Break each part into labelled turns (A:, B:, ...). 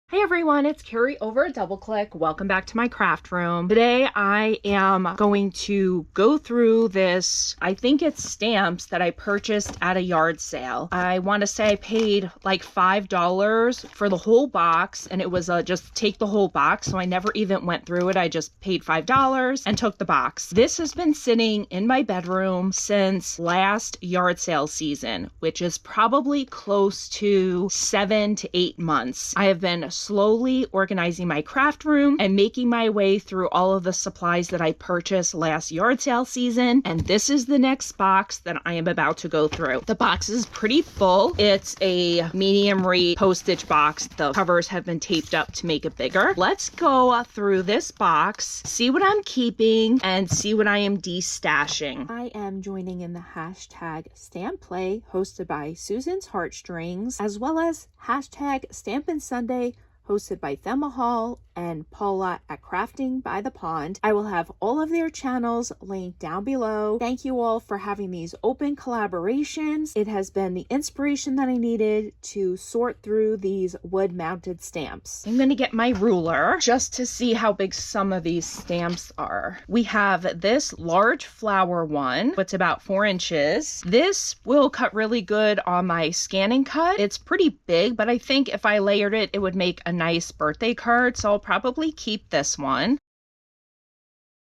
A: Hey everyone, it's Carrie over at DoubleClick. Welcome back to my craft room. Today I am going to go through this, I think it's stamps that I purchased at a yard sale. I want to say I paid like $5 for the whole box, and it was just take the whole box, so I never even went through it. I just paid $5 and took the box. This has been sitting in my bedroom since last yard sale season, which is probably close to 7 to 8 months. I have been slowly organizing my craft room and making my way through all of the supplies that I purchased last yard sale season, and this is the next box that I am about to go through. The box is pretty full. It's a medium read postage box. The covers have been taped up to make it bigger. Let's go through this box, see what I'm keeping, and see what I am destashing.
B: I am joining in the hashtag Stamp Play hosted by Susan's Heartstrings, as well as hashtag Stampin' Sunday hosted by Thelma Hall and Paula at Crafting by the Pond. I will have all of their channels linked down below. Thank you all for having these open collaborations. It has been the inspiration that I needed to sort through these wood-mounted stamps.
A: I'm going to get my ruler just to see how big some of these stamps are. We have this large flower one, it's about 4 inches. This will cut really good on my scan and cut. It's pretty big, but I think if I layered it, it would make a nice birthday card, so I'll probably keep this one.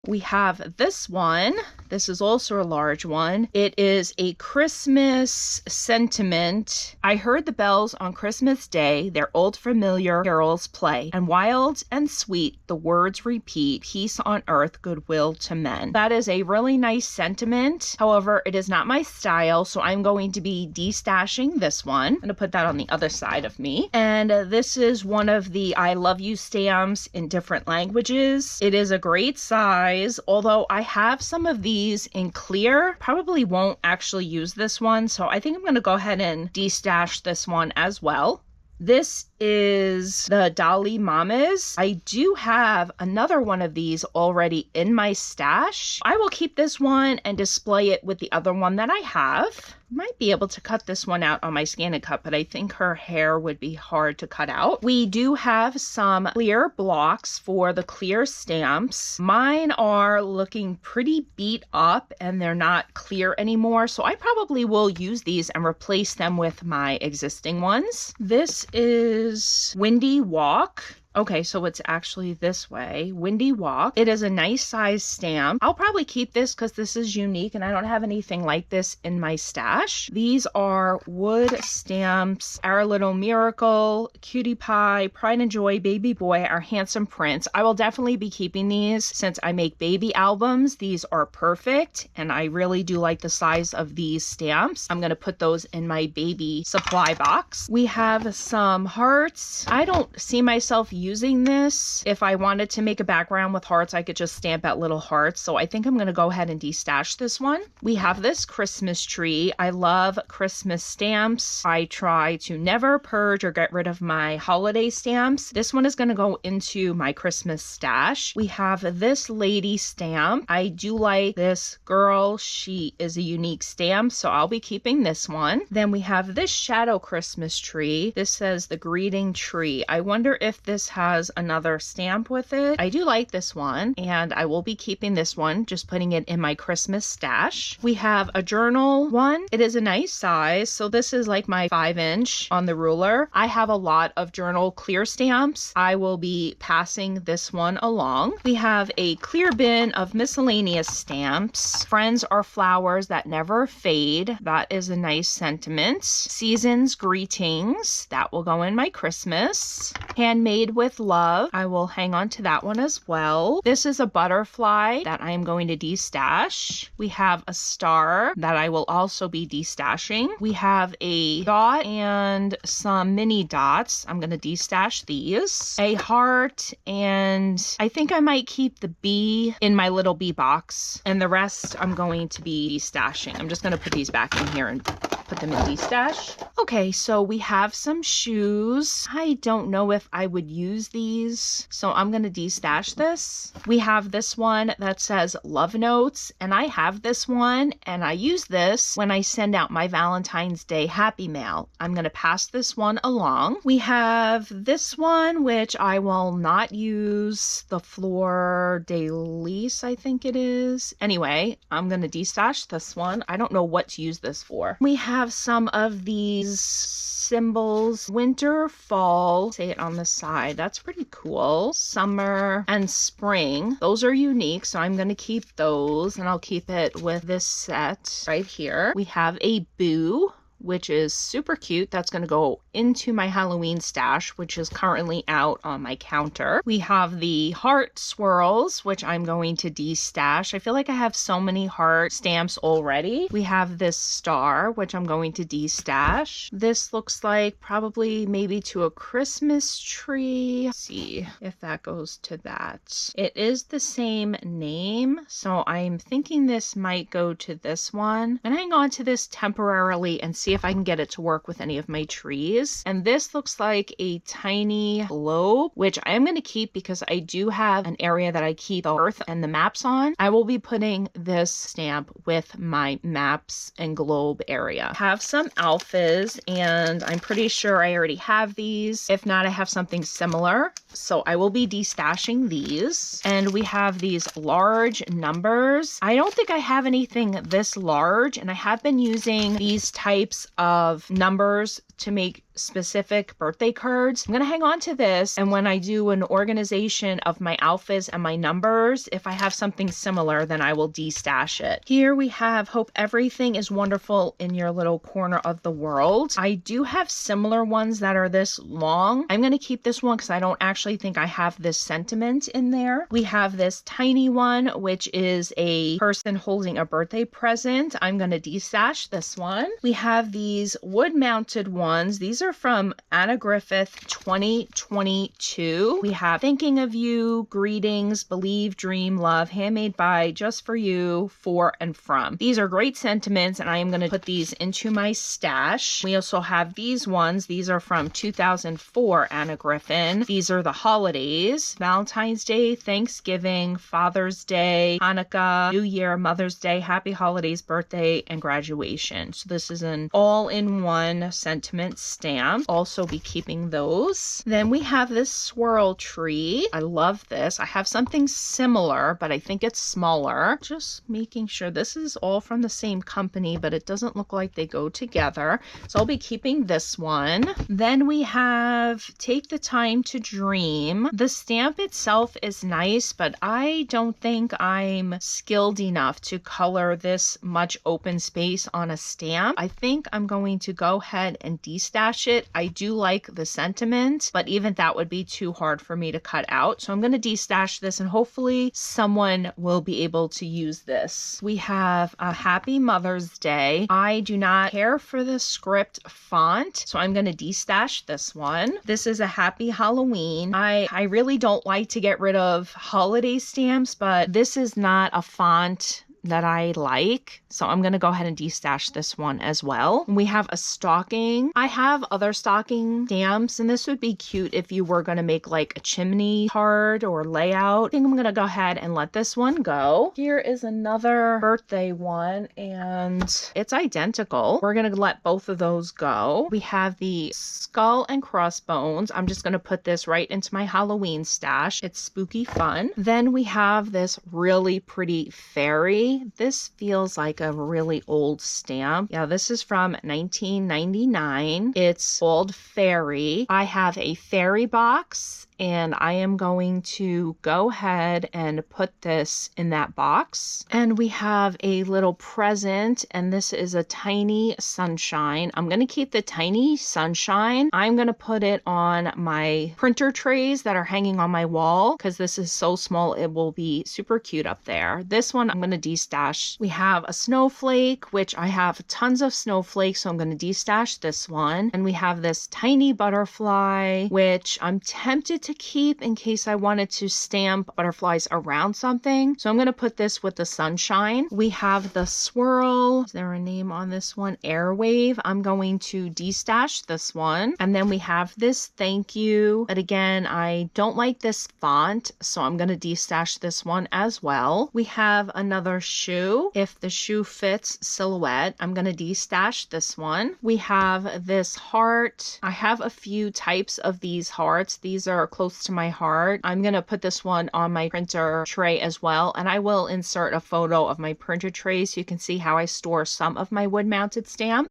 A: We have this one. This is also a large one. It is a Christmas sentiment. I heard the bells on Christmas Day, their old familiar carols play, and wild and sweet the words repeat, peace on earth, goodwill to men. That is a really nice sentiment. However, it is not my style, so I'm going to be destashing this one. I'm going to put that on the other side of me. And this is one of the I love you stamps in different languages. It is a great size, although I have some of these in clear. Probably won't actually use this one, so I think I'm going to go ahead and destash this one as well. This is the Dolly Mamas. I do have another one of these already in my stash. I will keep this one and display it with the other one that I have. Might be able to cut this one out on my scan and cut, but I think her hair would be hard to cut out. We do have some clear blocks for the clear stamps. Mine are looking pretty beat up and they're not clear anymore, so I probably will use these and replace them with my existing ones. This is Windy Walk. Okay, so it's actually this way. Windy Walk. It is a nice size stamp. I'll probably keep this because this is unique and I don't have anything like this in my stash. These are wood stamps. Our Little Miracle, Cutie Pie, Pride and Joy, Baby Boy, Our Handsome Prince. I will definitely be keeping these since I make baby albums. These are perfect and I really do like the size of these stamps. I'm going to put those in my baby supply box. We have some hearts. I don't see myself using this. If I wanted to make a background with hearts, I could just stamp out little hearts. So I think I'm going to go ahead and destash this one. We have this Christmas tree. I love Christmas stamps. I try to never purge or get rid of my holiday stamps. This one is going to go into my Christmas stash. We have this lady stamp. I do like this girl. She is a unique stamp, so I'll be keeping this one. Then we have this shadow Christmas tree. This says the greeting tree. I wonder if this has another stamp with it. I do like this one and I will be keeping this one, just putting it in my Christmas stash. We have a journal one. It is a nice size, so this is like my 5-inch on the ruler. I have a lot of journal clear stamps. I will be passing this one along. We have a clear bin of miscellaneous stamps. Friends are flowers that never fade. That is a nice sentiment. Seasons greetings. That will go in my Christmas. Handmade with love. I will hang on to that one as well. This is a butterfly that I am going to destash. We have a star that I will also be destashing. We have a dot and some mini dots. I'm going to destash these. A heart, and I think I might keep the bee in my little bee box, and the rest I'm going to be destashing. I'm just going to put these back in here and put them in destash. Okay, so we have some shoes. I don't know if I would use these, so I'm going to destash this. We have this one that says Love Notes, and I have this one, and I use this when I send out my Valentine's Day Happy Mail. I'm going to pass this one along. We have this one, which I will not use, the Fleur de Lis, I think it is. Anyway, I'm going to destash this one. I don't know what to use this for. We have some of these symbols, winter, fall, say it on the side. That's pretty cool. Summer and spring. Those are unique, so I'm going to keep those, and I'll keep it with this set right here. We have a boo, which is super cute. That's going to go into my Halloween stash, which is currently out on my counter. We have the heart swirls, which I'm going to destash. I feel like I have so many heart stamps already. We have this star, which I'm going to destash. This looks like probably maybe to a Christmas tree. Let's see if that goes to that. It is the same name, so I'm thinking this might go to this one. I'm gonna hang on to this temporarily and see if I can get it to work with any of my trees. And this looks like a tiny globe, which I am going to keep because I do have an area that I keep the earth and the maps on. I will be putting this stamp with my maps and globe area. I have some alphas, and I'm pretty sure I already have these. If not, I have something similar. So I will be destashing these. And we have these large numbers. I don't think I have anything this large, and I have been using these types of numbers to make specific birthday cards. I'm going to hang on to this, and when I do an organization of my alphas and my numbers, if I have something similar, then I will destash it. Here we have Hope Everything is Wonderful in Your Little Corner of the World. I do have similar ones that are this long. I'm going to keep this one because I don't actually think I have this sentiment in there. We have this tiny one, which is a person holding a birthday present. I'm going to destash this one. We have these wood-mounted ones. These are from Anna Griffith 2022. We have Thinking of You, Greetings, Believe, Dream, Love, Handmade by, Just for You, For and From. These are great sentiments, and I am going to put these into my stash. We also have these ones. These are from 2004 Anna Griffin. These are the holidays: Valentine's Day, Thanksgiving, Father's Day, Hanukkah, New Year, Mother's Day, Happy Holidays, Birthday, and Graduation. So this is an all-in-one sentiment stamp. Also be keeping those. Then we have this swirl tree. I love this. I have something similar, but I think it's smaller. Just making sure this is all from the same company, but it doesn't look like they go together. So I'll be keeping this one. Then we have Take the Time to Dream. The stamp itself is nice, but I don't think I'm skilled enough to color this much open space on a stamp. I think I'm going to go ahead and destash it. I do like the sentiment, but even that would be too hard for me to cut out. So I'm going to destash this, and hopefully someone will be able to use this. We have a Happy Mother's Day. I do not care for the script font, so I'm going to destash this one. This is a Happy Halloween. I really don't like to get rid of holiday stamps, but this is not a font that I like, so I'm going to go ahead and destash this one as well. We have a stocking. I have other stocking stamps, and this would be cute if you were going to make like a chimney card or layout. I think I'm going to go ahead and let this one go. Here is another birthday one, and it's identical. We're going to let both of those go. We have the skull and crossbones. I'm just going to put this right into my Halloween stash. It's spooky fun. Then we have this really pretty fairy. This feels like a really old stamp. Yeah, this is from 1999. It's called Fairy. I have a fairy box, and I am going to go ahead and put this in that box. And we have a little present, and this is a tiny sunshine. I'm going to keep the tiny sunshine. I'm going to put it on my printer trays that are hanging on my wall because this is so small it will be super cute up there. This one I'm going to destash. We have a snowflake, which I have tons of snowflakes, so I'm going to destash this one. And we have this tiny butterfly, which I'm tempted to keep in case I wanted to stamp butterflies around something. So I'm going to put this with the sunshine. We have the swirl. Is there a name on this one? Airwave. I'm going to destash this one. And then we have this thank you. But again, I don't like this font, so I'm going to destash this one as well. We have another shoe. If the shoe fits silhouette, I'm going to destash this one. We have this heart. I have a few types of these hearts. These are close to my heart. I'm going to put this one on my printer tray as well, and I will insert a photo of my printer tray so you can see how I store some of my wood mounted stamps.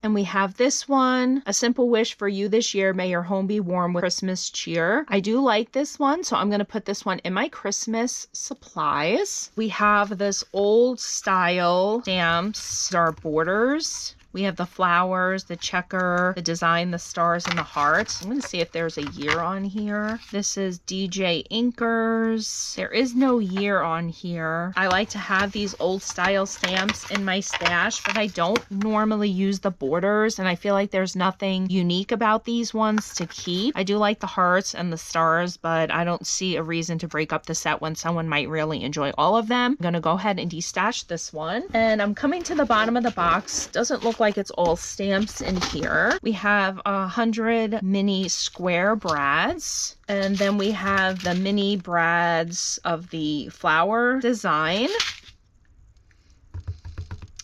A: And we have this one, a simple wish for you this year. May your home be warm with Christmas cheer. I do like this one, so I'm going to put this one in my Christmas supplies. We have this old style stamps. These are borders. We have the flowers, the checker, the design, the stars, and the hearts. I'm going to see if there's a year on here. This is DJ Inkers. There is no year on here. I like to have these old style stamps in my stash, but I don't normally use the borders, and I feel like there's nothing unique about these ones to keep. I do like the hearts and the stars, but I don't see a reason to break up the set when someone might really enjoy all of them. I'm going to go ahead and destash this one. And I'm coming to the bottom of the box. Doesn't look like it's all stamps in here. We have 100 mini square brads, and then we have the mini brads of the flower design.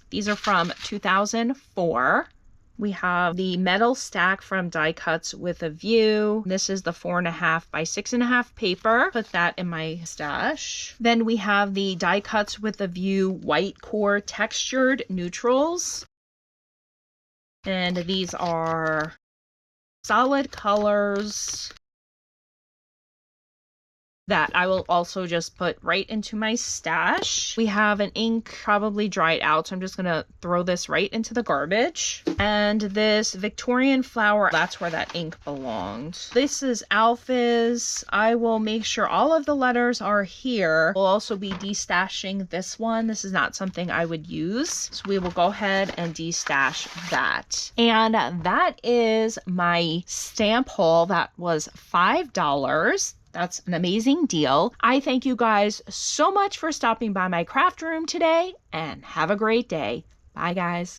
A: These are from 2004. We have the metal stack from Die Cuts with a View. This is the 4.5 by 6.5 paper. Put that in my stash. Then we have the Die Cuts with a View white core textured neutrals. And these are solid colors that I will also just put right into my stash. We have an ink probably dried out, so I'm just gonna throw this right into the garbage. And this Victorian flower, that's where that ink belonged. This is Alphys. I will make sure all of the letters are here. We'll also be destashing this one. This is not something I would use, so we will go ahead and destash that. And that is my stamp haul. That was $5. That's an amazing deal. I thank you guys so much for stopping by my craft room today, and have a great day. Bye, guys.